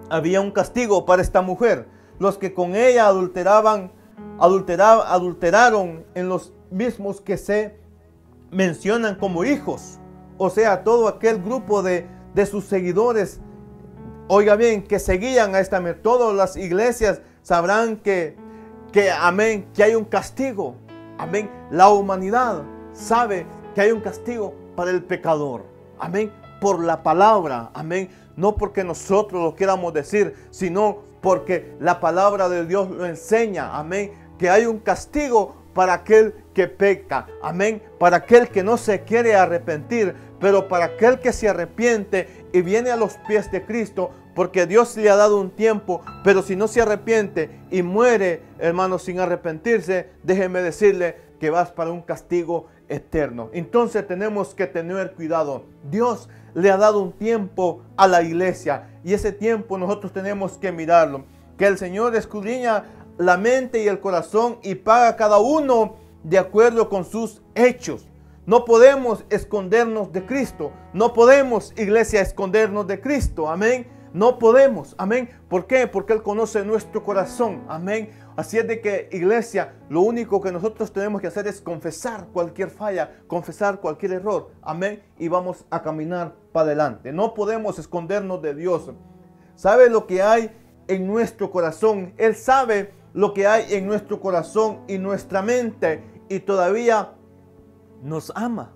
Había un castigo para esta mujer. Los que con ella adulteraron en los mismos que se mencionan como hijos. O sea, todo aquel grupo de sus seguidores. Oiga bien, que seguían a esta mujer. Todas las iglesias sabrán que amén, que hay un castigo. Amén. La humanidad sabe que hay un castigo para el pecador. Amén. Por la palabra. Amén. No porque nosotros lo queramos decir, sino porque la palabra de Dios lo enseña. Amén. Que hay un castigo para aquel que peca. Amén. Para aquel que no se quiere arrepentir. Pero para aquel que se arrepiente y viene a los pies de Cristo, porque Dios le ha dado un tiempo, pero si no se arrepiente y muere, hermano, sin arrepentirse, déjeme decirle que vas para un castigo eterno. Entonces tenemos que tener cuidado. Dios le ha dado un tiempo a la iglesia y ese tiempo nosotros tenemos que mirarlo. Que el Señor escudriña la mente y el corazón y paga a cada uno de acuerdo con sus hechos. No podemos escondernos de Cristo. No podemos, iglesia, escondernos de Cristo. Amén. No podemos. Amén. ¿Por qué? Porque Él conoce nuestro corazón. Amén. Así es de que, iglesia, lo único que nosotros tenemos que hacer es confesar cualquier falla, confesar cualquier error. Amén. Y vamos a caminar para adelante. No podemos escondernos de Dios. ¿Sabe lo que hay en nuestro corazón? Él sabe lo que hay en nuestro corazón y nuestra mente. Y todavía nos ama.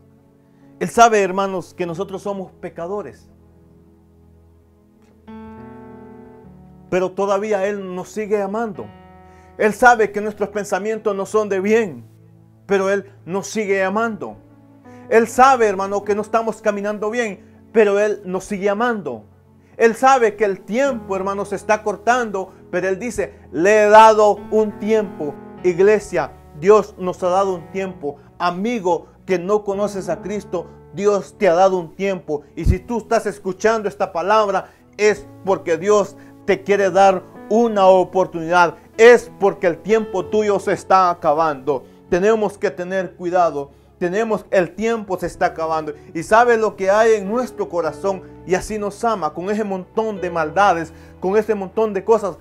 Él sabe, hermanos, que nosotros somos pecadores. Pero todavía Él nos sigue amando. Él sabe que nuestros pensamientos no son de bien, pero Él nos sigue amando. Él sabe, hermano, que no estamos caminando bien, pero Él nos sigue amando. Él sabe que el tiempo, hermano, se está cortando, pero Él dice, le he dado un tiempo. Iglesia, Dios nos ha dado un tiempo. Amigo que no conoces a Cristo, Dios te ha dado un tiempo. Y si tú estás escuchando esta palabra, es porque Dios te quiere dar una oportunidad. Es porque el tiempo tuyo se está acabando. Tenemos que tener cuidado. El tiempo se está acabando. Y sabe lo que hay en nuestro corazón. Y así nos ama con ese montón de maldades, con ese montón de cosas.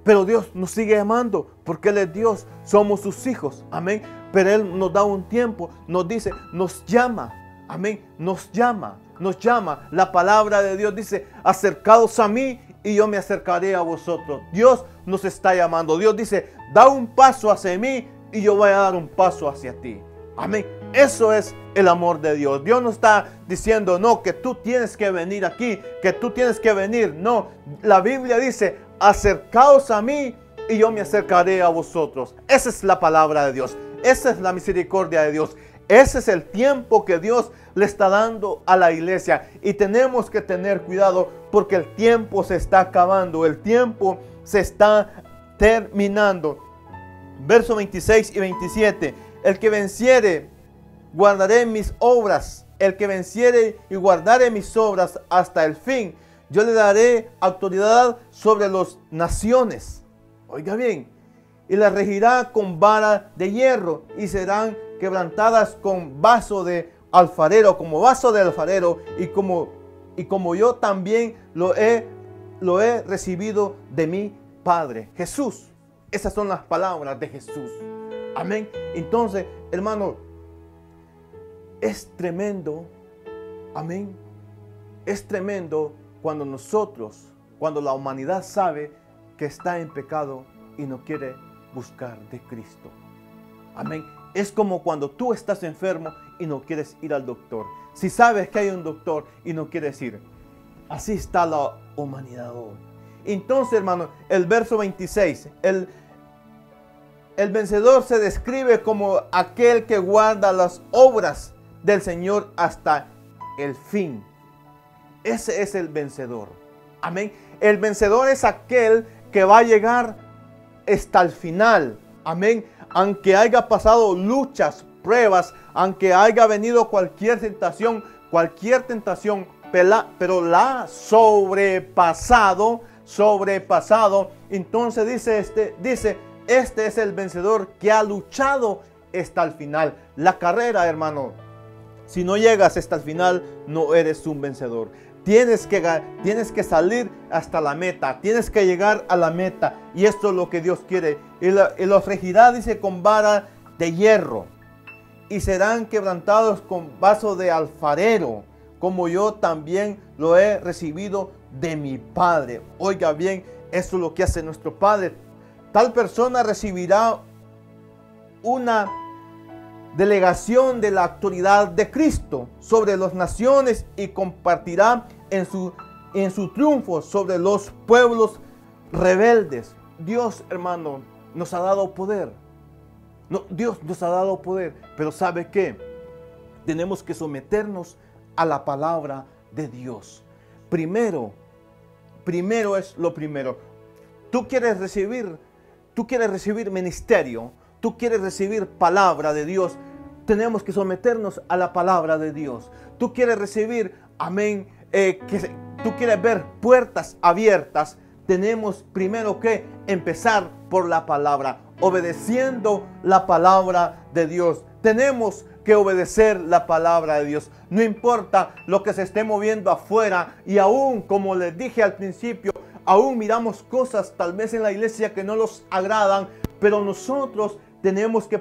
Pero Dios nos sigue amando porque Él es Dios. Somos sus hijos. Amén. Pero Él nos da un tiempo. Nos dice, nos llama. Amén. Nos llama. Nos llama. La palabra de Dios dice, acercaos a mí y yo me acercaré a vosotros. Dios nos está llamando. Dios dice, da un paso hacia mí y yo voy a dar un paso hacia ti. Amén. Eso es el amor de Dios. Dios no está diciendo, no, que tú tienes que venir aquí, que tú tienes que venir. No, la Biblia dice, acercaos a mí y yo me acercaré a vosotros. Esa es la palabra de Dios. Esa es la misericordia de Dios. Ese es el tiempo que Dios le está dando a la iglesia. Y tenemos que tener cuidado porque el tiempo se está acabando. El tiempo se está terminando. Versos 26 y 27. El que venciere, guardaré mis obras. El que venciere y guardare mis obras hasta el fin. Yo le daré autoridad sobre las naciones. Oiga bien. Y las regirá con vara de hierro y serán quebrantadas con vaso de alfarero, como vaso de alfarero, y como yo también lo he recibido de mi Padre. Jesús. Esas son las palabras de Jesús. Amén. Entonces, hermano, es tremendo. Amén. Es tremendo cuando la humanidad sabe que está en pecado y no quiere buscar de Cristo. Amén. Es como cuando tú estás enfermo y no quieres ir al doctor. Si sabes que hay un doctor y no quieres ir. Así está la humanidad hoy. Entonces, hermano, el verso 26. El vencedor se describe como aquel que guarda las obras del Señor hasta el fin. Ese es el vencedor. Amén. El vencedor es aquel que va a llegar hasta el final. Amén. Aunque haya pasado luchas, pruebas, aunque haya venido cualquier tentación, pero la ha sobrepasado. Entonces dice, este es el vencedor que ha luchado hasta el final. La carrera, hermano, si no llegas hasta el final, no eres un vencedor. Tienes que salir hasta la meta. Tienes que llegar a la meta. Y esto es lo que Dios quiere. Y los regirá, dice, con vara de hierro. Y serán quebrantados con vaso de alfarero. Como yo también lo he recibido de mi Padre. Oiga bien, eso es lo que hace nuestro Padre. Tal persona recibirá una delegación de la autoridad de Cristo sobre las naciones y compartirá en su triunfo sobre los pueblos rebeldes. Dios, hermano, nos ha dado poder. Dios nos ha dado poder, pero ¿sabe qué? Tenemos que someternos a la palabra de Dios. Primero es lo primero. Tú quieres recibir ministerio. Tú quieres recibir palabra de Dios, tenemos que someternos a la palabra de Dios. Tú quieres recibir, amén, tú quieres ver puertas abiertas, tenemos primero que empezar por la palabra, obedeciendo la palabra de Dios. tenemos que obedecer la palabra de Dios. No importa lo que se esté moviendo afuera, y aún, como les dije al principio, aún miramos cosas tal vez en la iglesia que no nos agradan, pero nosotros tenemos que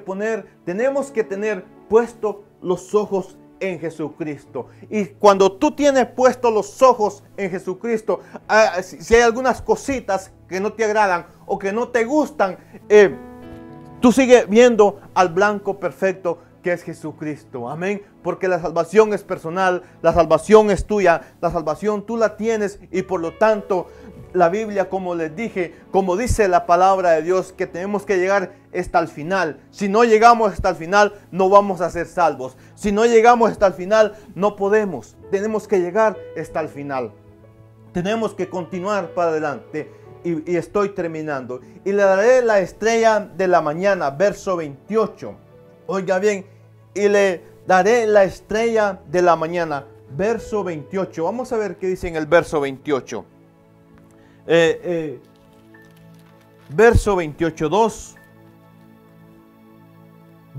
tener puesto los ojos en Jesucristo. Y cuando tú tienes puestos los ojos en Jesucristo, si hay algunas cositas que no te agradan o que no te gustan, tú sigues viendo al blanco perfecto que es Jesucristo. Amén. Porque la salvación es personal, la salvación es tuya, la salvación tú la tienes, y por lo tanto la Biblia, como les dije, como dice la palabra de Dios, que tenemos que llegar hasta el final. Si no llegamos hasta el final, no vamos a ser salvos. Si no llegamos hasta el final, no podemos. Tenemos que llegar hasta el final. Tenemos que continuar para adelante. Y estoy terminando. Y le daré la estrella de la mañana, verso 28. Oiga bien, y le daré la estrella de la mañana, verso 28. Vamos a ver qué dice en el verso 28. Verso 28,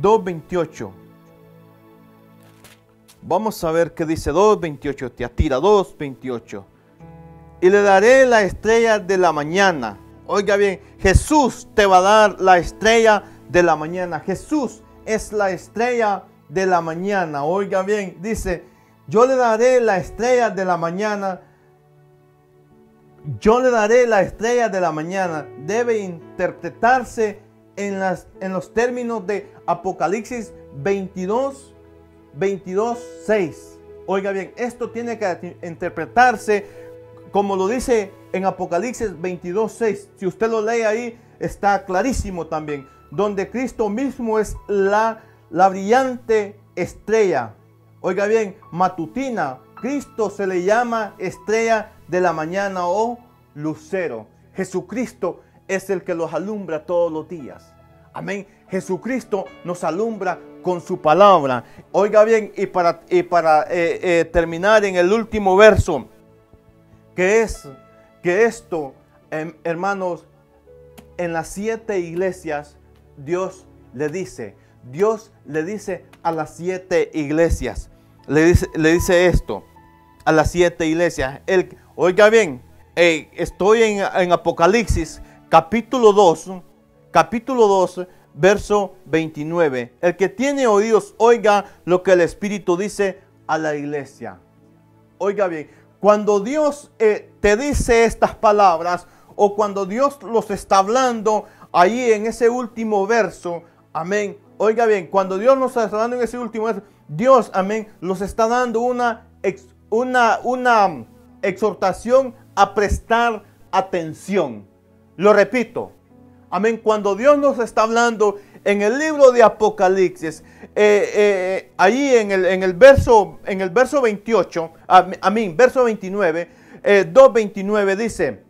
2:28. Vamos a ver qué dice 2:28. Tiatira 2:28. Y le daré la estrella de la mañana. Oiga bien, Jesús te va a dar la estrella de la mañana. Jesús es la estrella de la mañana. Oiga bien, dice, yo le daré la estrella de la mañana. Yo le daré la estrella de la mañana. Debe interpretarse en los términos de Apocalipsis 22:6. Oiga bien, esto tiene que interpretarse como lo dice en Apocalipsis 22:6. Si usted lo lee ahí, está clarísimo también. Donde Cristo mismo es la brillante estrella. Oiga bien, matutina. Cristo se le llama estrella de la mañana o lucero. Jesucristo es el que los alumbra todos los días. Amén. Jesucristo nos alumbra con su palabra. Oiga bien, y para terminar en el último verso, que esto, hermanos, en las 7 iglesias, Dios le dice a las 7 iglesias, le dice esto a las 7 iglesias. Oiga bien, estoy en Apocalipsis capítulo 2, verso 29. El que tiene oídos, oiga lo que el Espíritu dice a la iglesia. Oiga bien, cuando Dios te dice estas palabras, o cuando Dios los está hablando ahí en ese último verso, amén. Oiga bien, cuando Dios nos está hablando en ese último verso, Dios, amén, los está dando una exhortación a prestar atención. Lo repito, amén. Cuando Dios nos está hablando en el libro de Apocalipsis, ahí en el verso 28, verso 29, 2:29 dice,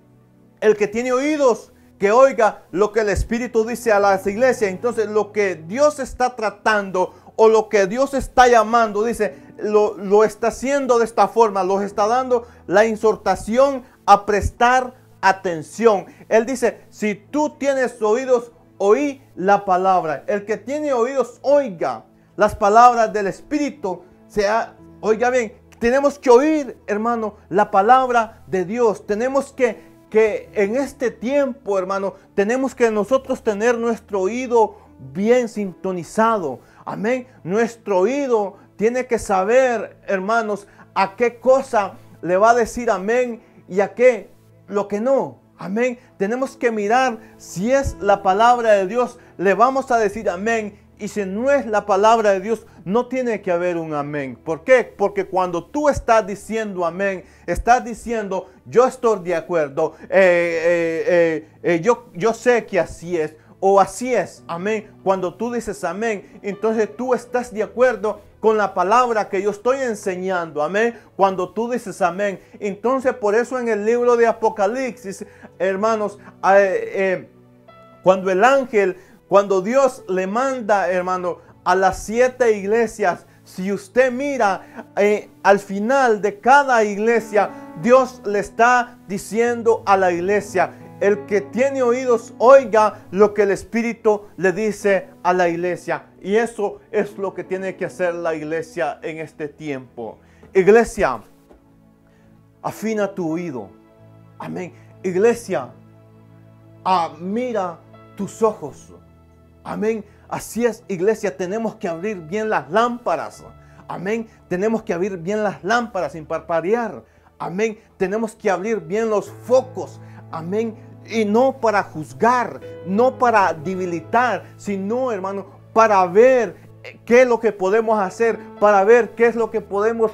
el que tiene oídos, que oiga lo que el Espíritu dice a las iglesias. Entonces, lo que Dios está tratando, o lo que Dios está llamando, dice, lo está haciendo de esta forma, los está dando la exhortación a prestar atención. Él dice, si tú tienes oídos, oí la palabra. El que tiene oídos, oiga las palabras del Espíritu. Oiga bien, tenemos que oír, hermano, la palabra de Dios. Tenemos que en este tiempo, hermano, tenemos que nosotros tener nuestro oído bien sintonizado. Amén. Nuestro oído tiene que saber, hermanos, a qué cosa le va a decir amén y a qué lo que no. Amén. Tenemos que mirar si es la palabra de Dios, le vamos a decir amén. Y si no es la palabra de Dios, no tiene que haber un amén. ¿Por qué? Porque cuando tú estás diciendo amén, estás diciendo yo estoy de acuerdo, yo sé que así es, o así es, amén. Cuando tú dices amén, entonces tú estás de acuerdo con la palabra que yo estoy enseñando, amén. Cuando tú dices amén, entonces por eso en el libro de Apocalipsis, hermanos, cuando Dios le manda, hermano, a las 7 iglesias, si usted mira al final de cada iglesia, Dios le está diciendo a la iglesia, el que tiene oídos, oiga lo que el Espíritu le dice a la iglesia. Y eso es lo que tiene que hacer la iglesia en este tiempo. Iglesia, afina tu oído. Amén. Iglesia, mira tus ojos. Amén. Así es, iglesia, tenemos que abrir bien las lámparas. Amén. Tenemos que abrir bien las lámparas sin parpadear. Amén. Tenemos que abrir bien los focos. Amén. Y no para juzgar, no para debilitar, sino, hermano, para ver qué es lo que podemos hacer, para ver qué es lo que podemos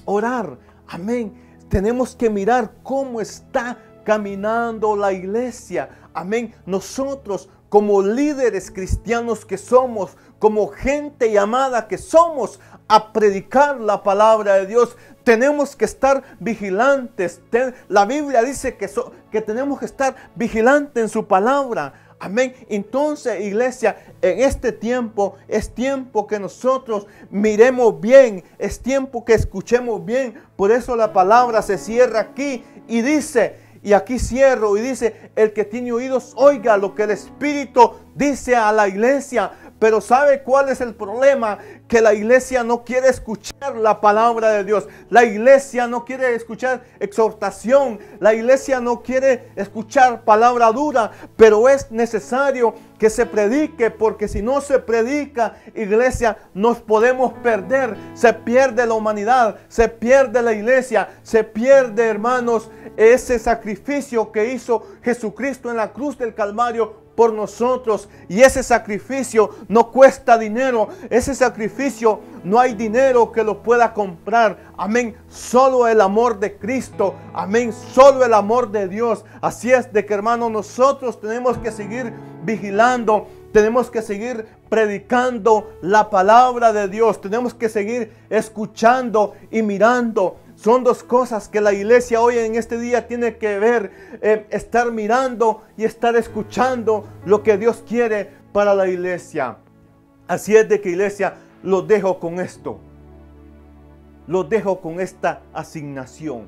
orar. Amén. Tenemos que mirar cómo está caminando la iglesia. Amén. Nosotros, como líderes cristianos que somos, como gente llamada que somos a predicar la palabra de Dios, tenemos que estar vigilantes. La Biblia dice que tenemos que estar vigilantes en su palabra. Amén. Entonces, iglesia, en este tiempo es tiempo que nosotros miremos bien, es tiempo que escuchemos bien. Por eso la palabra se cierra aquí y dice, y aquí cierro y dice, el que tiene oídos oiga lo que el Espíritu dice a la iglesia. Pero ¿sabe cuál es el problema? Que la iglesia no quiere escuchar la palabra de Dios. La iglesia no quiere escuchar exhortación. La iglesia no quiere escuchar palabra dura. Pero es necesario que se predique, porque si no se predica, iglesia, nos podemos perder. Se pierde la humanidad, se pierde la iglesia, se pierde, hermanos, ese sacrificio que hizo Jesucristo en la cruz del Calvario por nosotros. Y ese sacrificio no cuesta dinero. Ese sacrificio no hay dinero que lo pueda comprar. Amén. Solo el amor de Cristo. Amén. Solo el amor de Dios. Así es de que, hermanos, nosotros tenemos que seguir vigilando. Tenemos que seguir predicando la palabra de Dios. Tenemos que seguir escuchando y mirando. Son dos cosas que la iglesia hoy en este día tiene que ver. Estar mirando y estar escuchando lo que Dios quiere para la iglesia. Así es de que, iglesia, los dejo con esto. Los dejo con esta asignación.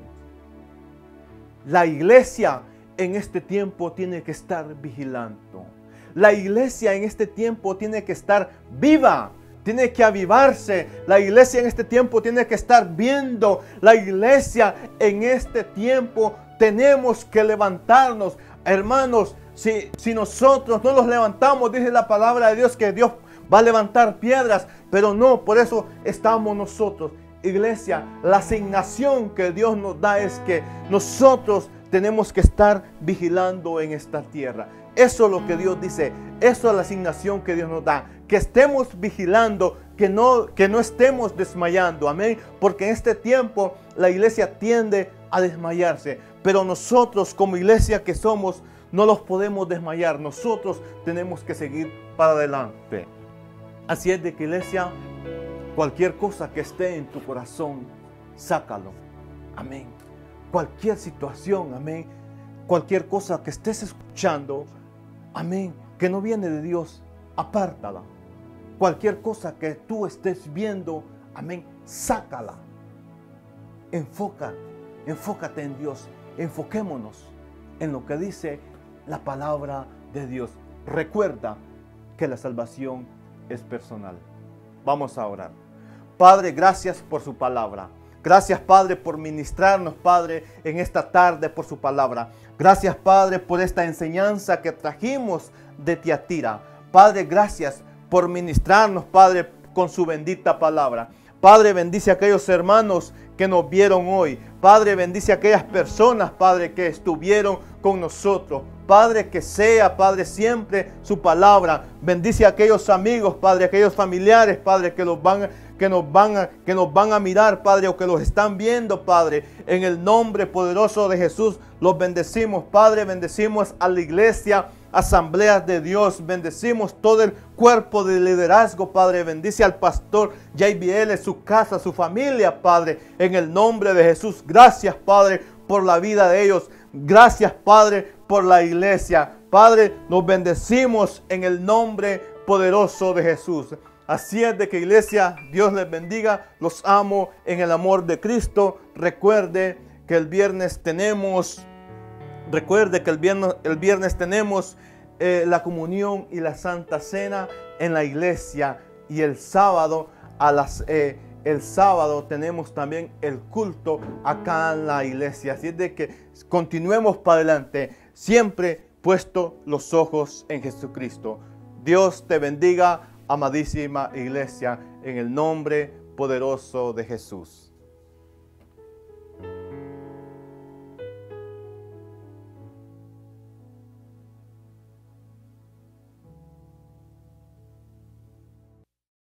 La iglesia en este tiempo tiene que estar vigilando. La iglesia en este tiempo tiene que estar viva. Tiene que avivarse. La iglesia en este tiempo tiene que estar viendo. La iglesia en este tiempo tenemos que levantarnos. Hermanos, si nosotros no los levantamos, dice la palabra de Dios que Dios va a levantar piedras. Pero no, por eso estamos nosotros. Iglesia, la asignación que Dios nos da es que nosotros tenemos que estar vigilando en esta tierra. Eso es lo que Dios dice. Eso es la asignación que Dios nos da. Que estemos vigilando, que no estemos desmayando. Amén. Porque en este tiempo la iglesia tiende a desmayarse. Pero nosotros como iglesia que somos, no los podemos desmayar. Nosotros tenemos que seguir para adelante. Así es de que, iglesia, cualquier cosa que esté en tu corazón, sácalo. Amén. Cualquier situación, amén. Cualquier cosa que estés escuchando, amén, que no viene de Dios, apártala. Cualquier cosa que tú estés viendo, amén, sácala. Enfócate en Dios. Enfoquémonos en lo que dice la palabra de Dios. Recuerda que la salvación es personal. Vamos a orar. Padre, gracias por su palabra. Gracias, Padre, por ministrarnos, Padre, en esta tarde por su palabra. Gracias, Padre, por esta enseñanza que trajimos de Tiatira. Padre, gracias por ministrarnos, Padre, con su bendita palabra. Padre, bendice a aquellos hermanos que nos vieron hoy. Padre, bendice a aquellas personas, Padre, que estuvieron con nosotros. Padre, que sea, Padre, siempre su palabra. Bendice a aquellos amigos, Padre, aquellos familiares, Padre, que nos van a mirar, Padre, o que los están viendo, Padre. En el nombre poderoso de Jesús los bendecimos, Padre. Bendecimos a la iglesia, Asambleas de Dios. Bendecimos todo el cuerpo de liderazgo, Padre. Bendice al pastor JBL, su casa, su familia, Padre. En el nombre de Jesús. Gracias, Padre, por la vida de ellos. Gracias, Padre, por la iglesia. Padre, nos bendecimos en el nombre poderoso de Jesús. Así es de que, iglesia, Dios les bendiga. Los amo en el amor de Cristo. Recuerde que el viernes tenemos Recuerde que el viernes tenemos la comunión y la Santa Cena en la iglesia, y el sábado tenemos también el culto acá en la iglesia. Así es de que continuemos para adelante, siempre puesto los ojos en Jesucristo. Dios te bendiga, amadísima iglesia, en el nombre poderoso de Jesús.